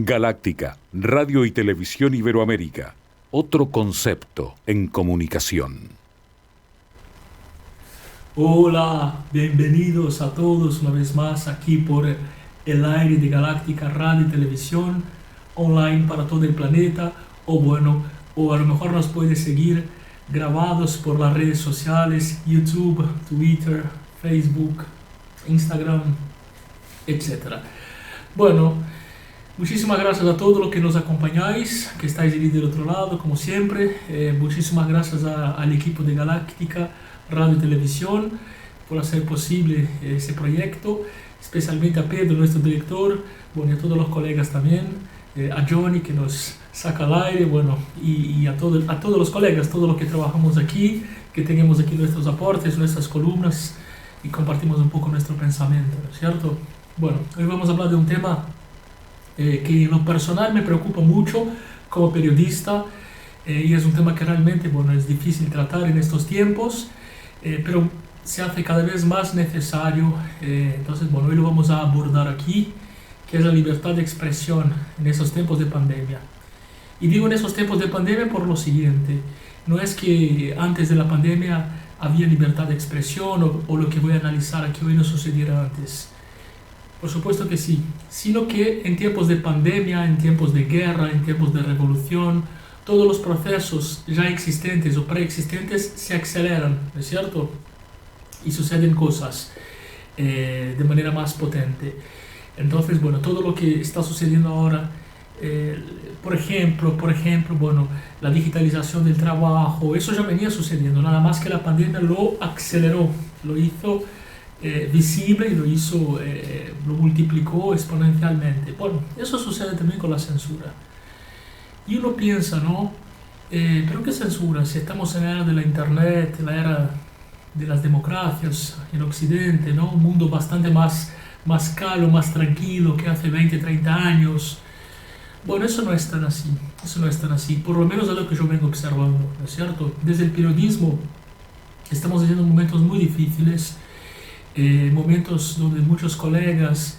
Galáctica, Radio y Televisión Iberoamérica. Otro concepto en comunicación. Hola, bienvenidos a todos una vez más aquí por el aire de Galáctica Radio y Televisión online para todo el planeta, o a lo mejor nos puede seguir grabados por las redes sociales, YouTube, Twitter, Facebook, Instagram, etc. Bueno, muchísimas gracias a todos los que nos acompañáis, que estáis ahí del otro lado, como siempre. Muchísimas gracias al equipo de Galáctica Radio y Televisión por hacer posible ese proyecto, especialmente a Pedro, nuestro director, y a todos los colegas también, a Johnny, que nos saca al aire, y a todos los colegas, todos los que trabajamos aquí, que tenemos aquí nuestros aportes, nuestras columnas, y compartimos un poco nuestro pensamiento, ¿no es cierto? Bueno, hoy vamos a hablar de un tema que en lo personal me preocupa mucho como periodista, y es un tema que realmente es difícil tratar en estos tiempos, pero se hace cada vez más necesario. Entonces, hoy lo vamos a abordar aquí, que es la libertad de expresión en esos tiempos de pandemia. Y digo en esos tiempos de pandemia por lo siguiente: no es que antes de la pandemia había libertad de expresión o lo que voy a analizar aquí hoy no sucediera antes. Por supuesto que sí, sino que en tiempos de pandemia, en tiempos de guerra, en tiempos de revolución, todos los procesos ya existentes o preexistentes se aceleran, ¿no es cierto? Y suceden cosas de manera más potente. Entonces, todo lo que está sucediendo ahora, por ejemplo, la digitalización del trabajo, eso ya venía sucediendo, nada más que la pandemia lo aceleró, lo hizo visible y lo multiplicó exponencialmente. Eso sucede también con la censura. Y uno piensa, ¿no? ¿Pero qué censura? Si estamos en la era de la internet, la era de las democracias en Occidente, ¿no? Un mundo bastante más calmo, más tranquilo que hace 20, 30 años. Eso no es tan así, por lo menos es lo que yo vengo observando, ¿no es cierto? Desde el periodismo estamos viviendo momentos muy difíciles, momentos donde muchos colegas,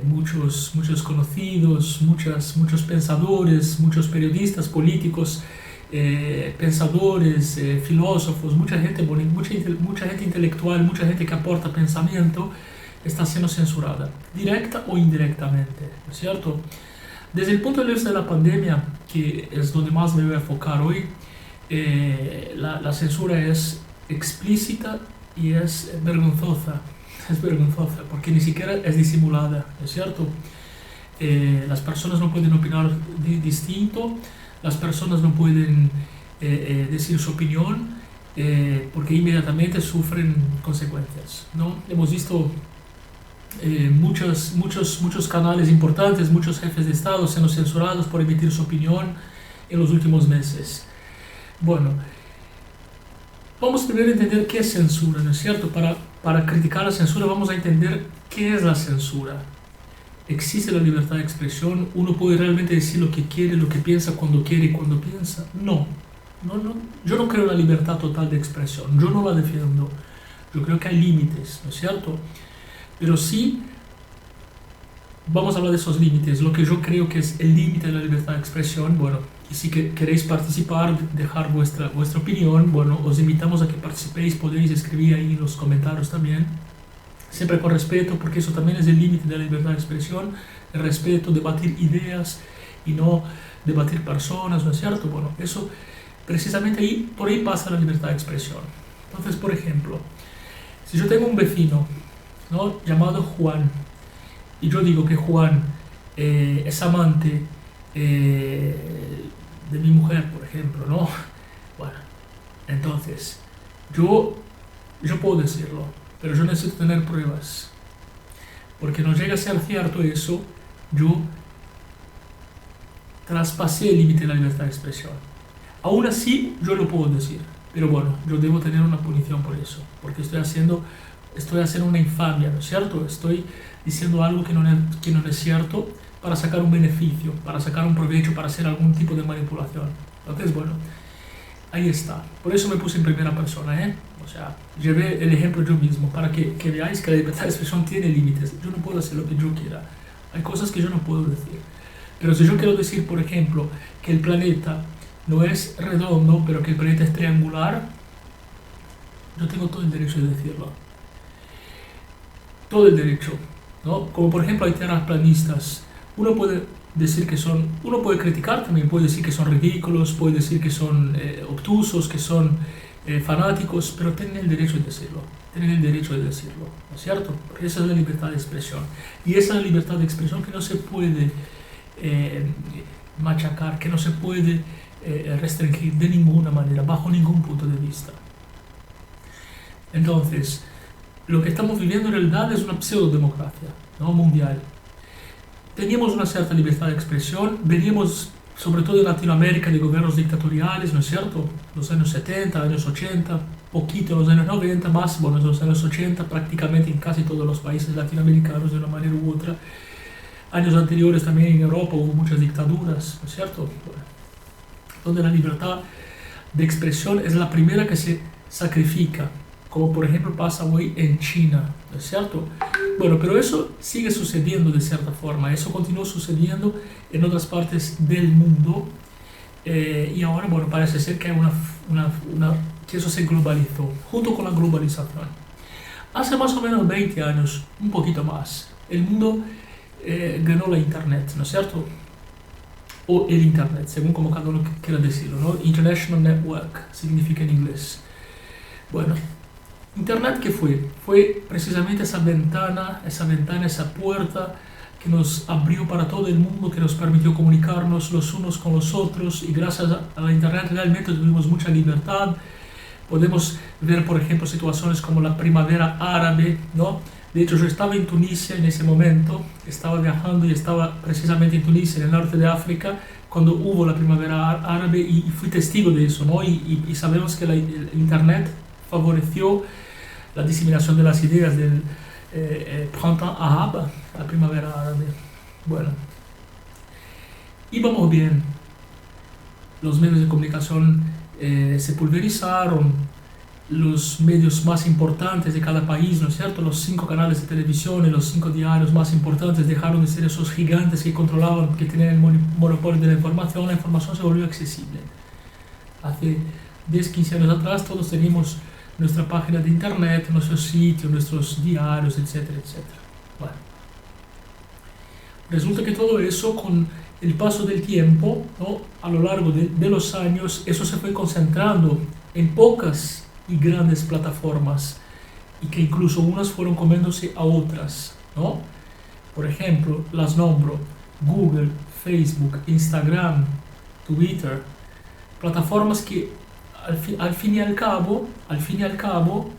muchos conocidos, muchos pensadores, muchos periodistas, políticos, pensadores, filósofos, mucha gente intelectual, mucha gente que aporta pensamiento, está siendo censurada, directa o indirectamente, ¿no es cierto? Desde el punto de vista de la pandemia, que es donde más me voy a enfocar hoy, la censura es explícita y es vergonzosa, porque ni siquiera es disimulada, ¿no es cierto? Las personas no pueden opinar distinto, las personas no pueden decir su opinión, porque inmediatamente sufren consecuencias, ¿no? Hemos visto muchos canales importantes, muchos jefes de Estado siendo censurados por emitir su opinión en los últimos meses. Vamos primero a entender qué es censura, ¿no es cierto? Para criticar la censura vamos a entender qué es la censura. ¿Existe la libertad de expresión? ¿Uno puede realmente decir lo que quiere, lo que piensa, cuando quiere y cuando piensa? No. Yo no creo en la libertad total de expresión, yo no la defiendo. Yo creo que hay límites, ¿no es cierto? Pero sí, vamos a hablar de esos límites, lo que yo creo que es el límite de la libertad de expresión. Y si queréis participar, dejar vuestra opinión, os invitamos a que participéis, podéis escribir ahí en los comentarios también, siempre con respeto, porque eso también es el límite de la libertad de expresión, el respeto, debatir ideas y no debatir personas, ¿no es cierto? Eso, precisamente por ahí pasa la libertad de expresión. Entonces, por ejemplo, si yo tengo un vecino, ¿no?, llamado Juan, y yo digo que Juan es amante de mi mujer, por ejemplo, ¿no? Entonces, yo puedo decirlo, pero yo necesito tener pruebas, porque no llega a ser cierto eso, yo traspasé el límite de la libertad de expresión. Aún así, yo lo puedo decir, pero yo debo tener una punición por eso, porque estoy haciendo una infamia, ¿no es cierto? Estoy diciendo algo que no es cierto para sacar un beneficio, para sacar un provecho, para hacer algún tipo de manipulación. Entonces, ahí está. Por eso me puse en primera persona, ¿eh? O sea, llevé el ejemplo yo mismo, para que veáis que la libertad de expresión tiene límites. Yo no puedo hacer lo que yo quiera. Hay cosas que yo no puedo decir. Pero si yo quiero decir, por ejemplo, que el planeta no es redondo, pero que el planeta es triangular, yo tengo todo el derecho de decirlo. Todo el derecho, ¿no? Como por ejemplo hay terraplanistas. Uno puede decir que son, uno puede criticar también, puede decir que son ridículos, puede decir que son obtusos, que son fanáticos, pero tienen el derecho de decirlo. Tienen el derecho de decirlo, ¿no es cierto? Porque esa es la libertad de expresión. Y esa es la libertad de expresión que no se puede machacar, que no se puede restringir de ninguna manera, bajo ningún punto de vista. Entonces, lo que estamos viviendo en realidad es una pseudodemocracia, ¿no? Mundial. Teníamos una cierta libertad de expresión, veníamos sobre todo en Latinoamérica de gobiernos dictatoriales, ¿no es cierto? Los años 70, años 80, poquito en los años 90, más, bueno, en los años 80 prácticamente en casi todos los países latinoamericanos de una manera u otra. Años anteriores también en Europa hubo muchas dictaduras, ¿no es cierto? Bueno, donde la libertad de expresión es la primera que se sacrifica, como por ejemplo pasa hoy en China, ¿no es cierto? Bueno, pero eso sigue sucediendo de cierta forma, eso continuó sucediendo en otras partes del mundo y ahora, bueno, parece ser que hay que eso se globalizó, junto con la globalización. Hace más o menos 20 años, un poquito más, el mundo ganó la Internet, ¿no es cierto? O el Internet, según como cada uno quiera decirlo, ¿no? International Network significa en inglés. Bueno, Internet, ¿qué fue? Fue precisamente esa ventana, esa puerta que nos abrió para todo el mundo, que nos permitió comunicarnos los unos con los otros, y gracias a la Internet realmente tuvimos mucha libertad. Podemos ver, por ejemplo, situaciones como la primavera árabe, ¿no? De hecho, yo estaba en Tunisia en ese momento, estaba viajando y estaba precisamente en Tunisia, en el norte de África, cuando hubo la primavera árabe y fui testigo de eso, ¿no? Y sabemos que el Internet favoreció la diseminación de las ideas del printemps arabe, la primavera árabe. Bueno, íbamos bien, los medios de comunicación se pulverizaron, los medios más importantes de cada país, ¿no es cierto? Los 5 canales de televisión y los 5 diarios más importantes dejaron de ser esos gigantes que controlaban, que tenían el monopolio de la información se volvió accesible. Hace 10, 15 años atrás todos teníamos nuestra página de internet, nuestro sitio, nuestros diarios, etcétera, etcétera. Bueno. Resulta que todo eso, con el paso del tiempo, ¿no? A lo largo de los años, eso se fue concentrando en pocas y grandes plataformas, y que incluso unas fueron comiéndose a otras, ¿no? Por ejemplo, las nombro: Google, Facebook, Instagram, Twitter, plataformas que al fin y al cabo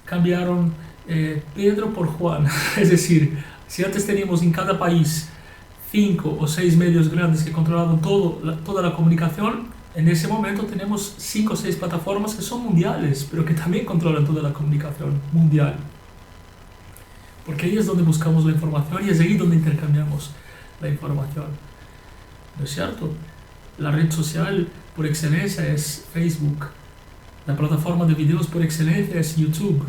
cambiaron Pedro por Juan. Es decir, si antes teníamos en cada país 5 o 6 medios grandes que controlaban toda la comunicación, en ese momento tenemos 5 o 6 plataformas que son mundiales, pero que también controlan toda la comunicación mundial. Porque ahí es donde buscamos la información y es ahí donde intercambiamos la información. ¿No es cierto? La red social por excelencia es Facebook. La plataforma de videos por excelencia es YouTube.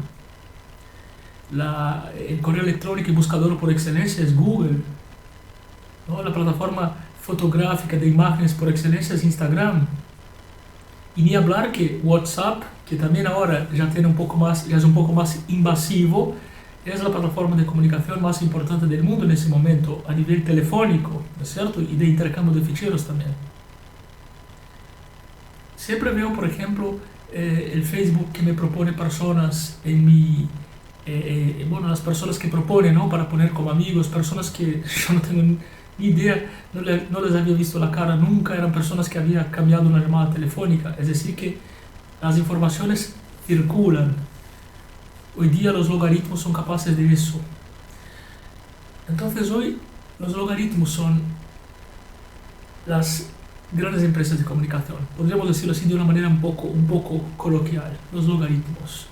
El correo electrónico y buscador por excelencia es Google, ¿no? La plataforma fotográfica de imágenes por excelencia es Instagram. Y ni hablar que WhatsApp, que también ahora ya es un poco más invasivo, es la plataforma de comunicación más importante del mundo en ese momento, a nivel telefónico, ¿no es cierto? Y de intercambio de ficheros también. Siempre veo, por ejemplo, el Facebook que me propone personas en mi... las personas que proponen, ¿no? Para poner como amigos, personas que yo no tengo ni idea, no les había visto la cara nunca, eran personas que había cambiado una llamada telefónica. Es decir que las informaciones circulan. Hoy día los logaritmos son capaces de eso. Entonces hoy los logaritmos son las grandes empresas de comunicación. Podríamos decirlo así de una manera un poco coloquial, los logaritmos.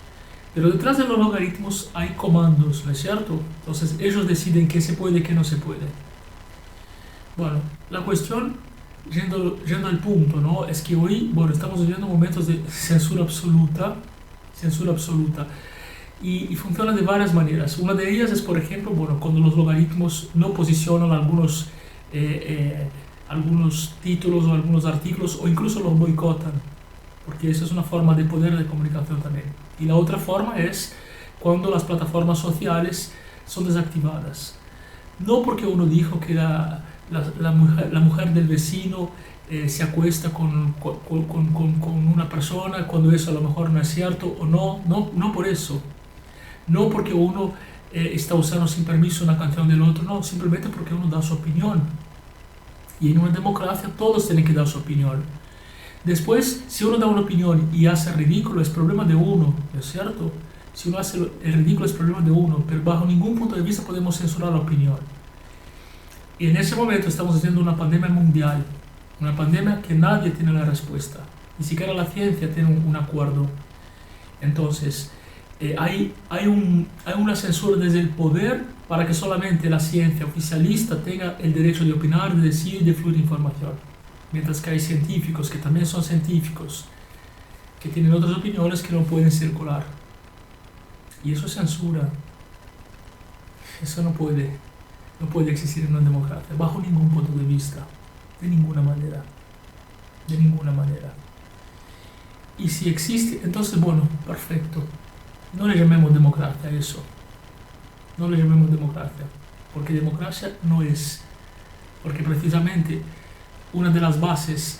Pero detrás de los logaritmos hay comandos, ¿no es cierto? Entonces ellos deciden qué se puede y qué no se puede. Bueno, la cuestión, yendo al punto, ¿no? Es que hoy, bueno, estamos viviendo momentos de censura absoluta, y funciona de varias maneras. Una de ellas es, por ejemplo, bueno, cuando los logaritmos no posicionan algunos algunos títulos o algunos artículos o incluso los boicotan, porque eso es una forma de poder de comunicación también. Y la otra forma es cuando las plataformas sociales son desactivadas. No porque uno dijo que la mujer del vecino se acuesta con una persona cuando eso a lo mejor no es cierto o no por eso. No porque uno está usando sin permiso una canción del otro, no, simplemente porque uno da su opinión. Y en una democracia todos tienen que dar su opinión. Después, si uno da una opinión y hace ridículo, es problema de uno, ¿no es cierto? Si uno hace el ridículo es problema de uno, pero bajo ningún punto de vista podemos censurar la opinión. Y en ese momento estamos haciendo una pandemia mundial, una pandemia que nadie tiene la respuesta, ni siquiera la ciencia tiene un acuerdo. Entonces, hay una censura desde el poder para que solamente la ciencia oficialista tenga el derecho de opinar, de decir y de fluir información. Mientras que hay científicos que también son científicos, que tienen otras opiniones que no pueden circular. Y eso es censura. Eso no puede existir en una democracia, bajo ningún punto de vista, de ninguna manera. De ninguna manera. Y si existe, entonces bueno, perfecto. No le llamemos democracia a eso. No le llamemos democracia, porque democracia no es. Porque precisamente una de las bases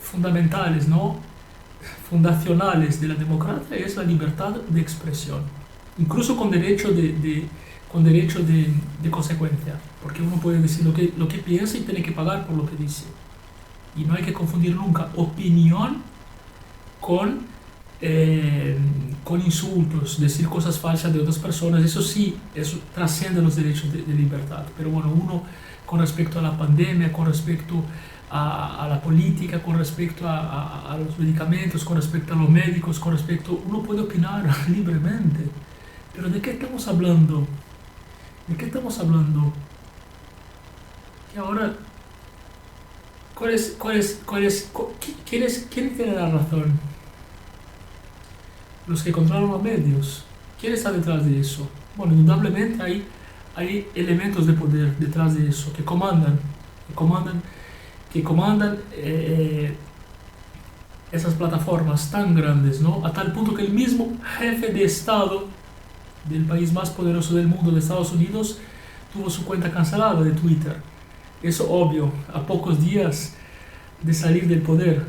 fundamentales, ¿no?, fundacionales de la democracia es la libertad de expresión, incluso con derecho de consecuencia, porque uno puede decir lo que piensa y tiene que pagar por lo que dice. Y no hay que confundir nunca opinión con insultos, decir cosas falsas de otras personas. Eso sí, eso trasciende los derechos de libertad. Pero bueno, uno con respecto a la pandemia, con respecto a la política, con respecto a los medicamentos, con respecto a los médicos, con respecto, uno puede opinar libremente. Pero ¿de qué estamos hablando? ¿De qué estamos hablando? Y ahora, ¿quién tiene la razón? Los que controlan los medios. ¿Quién está detrás de eso? Bueno, indudablemente hay elementos de poder detrás de eso que comandan esas plataformas tan grandes, ¿no? A tal punto que el mismo jefe de Estado del país más poderoso del mundo, de Estados Unidos, tuvo su cuenta cancelada de Twitter. Eso obvio, a pocos días de salir del poder.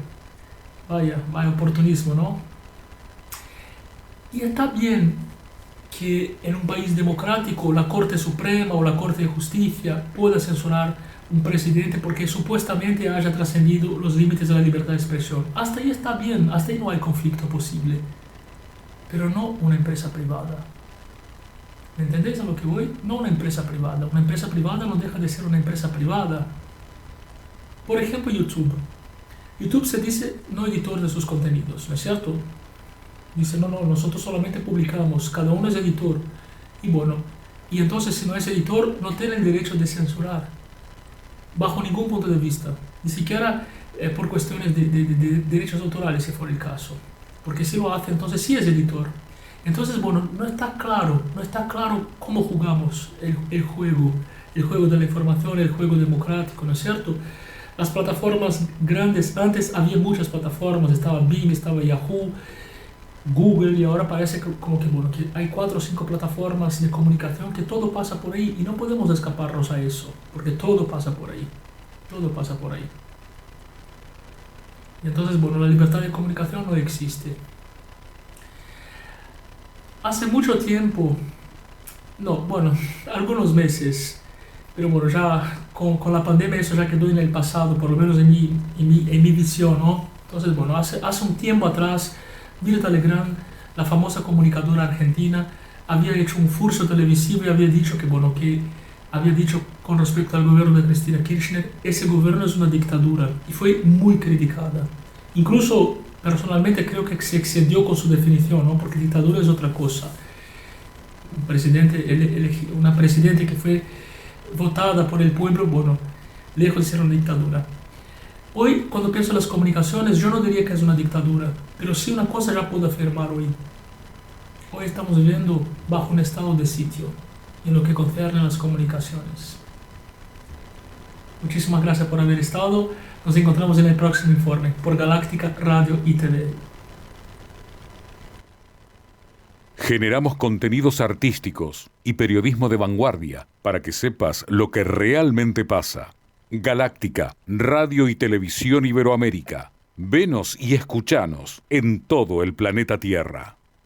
Vaya oportunismo, ¿no? Y está bien que en un país democrático la Corte Suprema o la Corte de Justicia pueda censurar un presidente porque supuestamente haya trascendido los límites de la libertad de expresión. Hasta ahí está bien, hasta ahí no hay conflicto posible. Pero no una empresa privada. ¿Me entendéis a lo que voy? No una empresa privada. Una empresa privada no deja de ser una empresa privada. Por ejemplo, YouTube. YouTube se dice no editor de sus contenidos, ¿no es cierto? Dice, no, nosotros solamente publicamos, cada uno es editor. Y bueno, y entonces si no es editor, no tiene el derecho de censurar. Bajo ningún punto de vista. Ni siquiera por cuestiones de derechos autorales, si fuera el caso. Porque si lo hace, entonces sí es editor. Entonces, bueno, no está claro cómo jugamos el juego de la información, el juego democrático, ¿no es cierto? Las plataformas grandes, antes había muchas plataformas, estaba Bing, estaba Yahoo, Google, y ahora parece que hay 4 o 5 plataformas de comunicación que todo pasa por ahí y no podemos escaparnos a eso, porque todo pasa por ahí, Y entonces, bueno, la libertad de comunicación no existe. Hace mucho tiempo, algunos meses, pero bueno, ya con la pandemia eso ya quedó en el pasado, por lo menos en mi visión, ¿no? Entonces, bueno, hace un tiempo atrás, Mirta Legrand, la famosa comunicadora argentina, había hecho un furcio televisivo y había dicho con respecto al gobierno de Cristina Kirchner, ese gobierno es una dictadura, y fue muy criticada. Incluso, personalmente, creo que se excedió con su definición, ¿no? Porque dictadura es otra cosa. Una presidenta que fue votada por el pueblo, bueno, lejos de ser una dictadura. Hoy, cuando pienso en las comunicaciones, yo no diría que es una dictadura, pero sí una cosa ya puedo afirmar hoy. Hoy estamos viviendo bajo un estado de sitio en lo que concierne a las comunicaciones. Muchísimas gracias por haber estado. Nos encontramos en el próximo informe por Galáctica Radio y TV. Generamos contenidos artísticos y periodismo de vanguardia para que sepas lo que realmente pasa. Galáctica, Radio y Televisión Iberoamérica. Venos y escuchanos en todo el planeta Tierra.